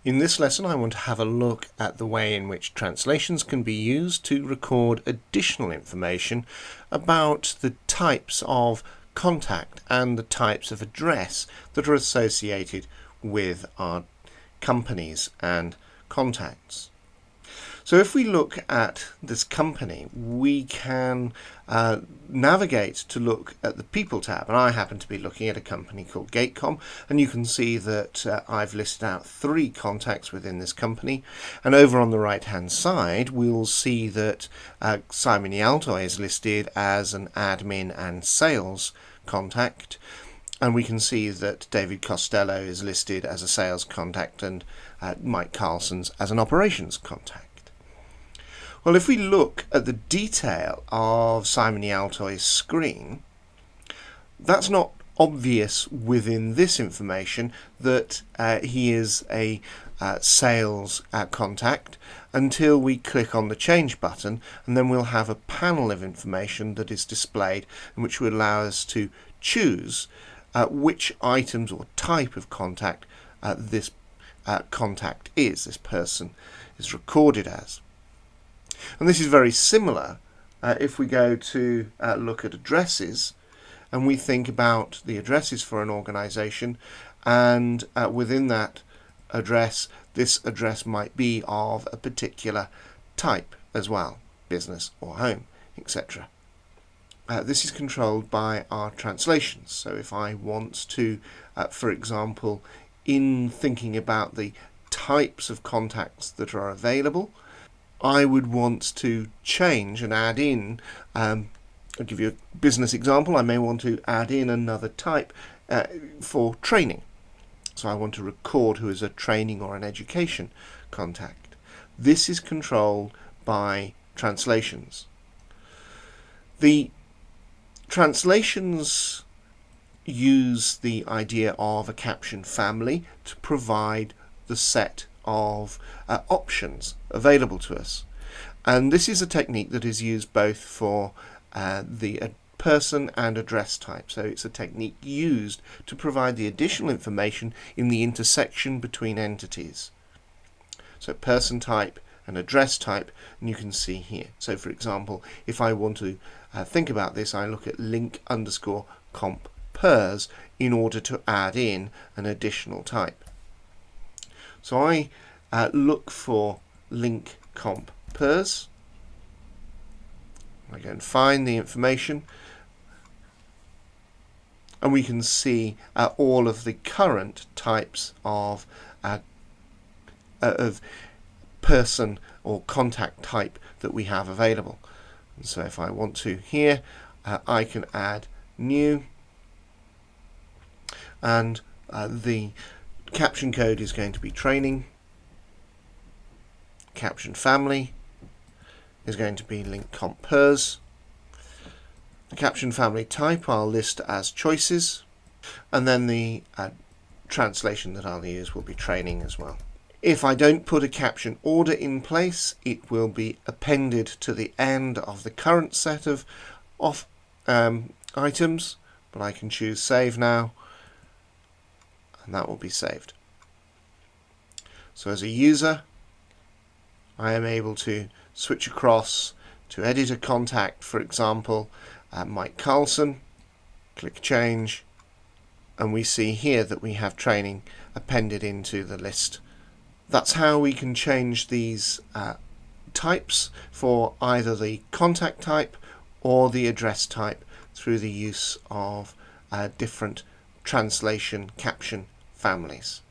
In this lesson, I want to have a look at the way in which translations can be used to record additional information about the types of contact and the types of address that are associated with our companies and contacts. So if we look at this company, we can navigate to look at the People tab, and I happen to be looking at a company called Gatecom, and you can see that I've listed out 3 contacts within this company, and over on the right hand side we'll see that Simon Yaltoy is listed as an admin and sales contact, and we can see that David Costello is listed as a sales contact and Mike Carlson's as an operations contact. Well, if we look at the detail of Simon Yaltoy's screen, that's not obvious within this information that he is a sales contact until we click on the change button, and then we'll have a panel of information that is displayed and which will allow us to choose which items or type of contact this person is recorded as. And this is very similar if we go to look at addresses and we think about the addresses for an organization, and within that address, this address might be of a particular type as well, business or home, etc. This is controlled by our translations. So if I want to, for example, in thinking about the types of contacts that are available, I would want to change and add in, I'll give you a business example, I may want to add in another type for training. So I want to record who is a training or an education contact. This is controlled by translations. The translations use the idea of a caption family to provide the set of options available to us, and this is a technique that is used both for the person and address type. So it's a technique used to provide the additional information in the intersection between entities. So person type and address type, and you can see here. So for example, if I want to think about this, I look at link_comp pers in order to add in an additional type. So I look for link comp pers. I go and find the information, and we can see all of the current types of person or contact type that we have available. And so if I want to here, I can add new, and the caption code is going to be training. Caption family is going to be link comp pers. The caption family type I'll list as choices, and then the translation that I'll use will be training as well. If I don't put a caption order in place, it will be appended to the end of the current set of items, but I can choose save now, and that will be saved. So as a user, I am able to switch across to edit a contact, for example, Mike Carlson, click change, and we see here that we have training appended into the list. That's how we can change these types for either the contact type or the address type through the use of different translation caption families.